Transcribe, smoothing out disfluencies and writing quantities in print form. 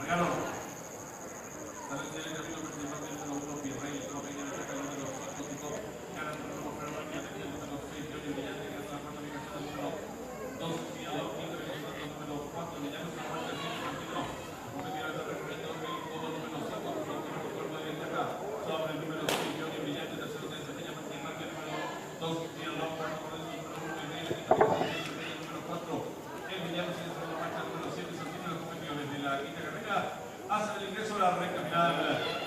Cargaron. Sale el camino principal del número 1, Virrey, el número 20, el número 5, Tito, gana el número 1, Fernández, el número 6, Johnny Brillante, que es la cuarta ubicación del número 2, Mirador, quinta ubicación del número 4, Villanos, la cuarta ubicación del número 1, competidor está recorriendo el codo número 5, último cuerpo de acá, sobre el número 6, Johnny Brillante, tercero se desempeña Martín Márquez, número 2, Mirador, cuarto por el número 1, Virrey, quinta ubicación del número 4, el Villanos en la marcha número 7, son los competidores de la quinta carrera, hacen el ingreso a la recta final.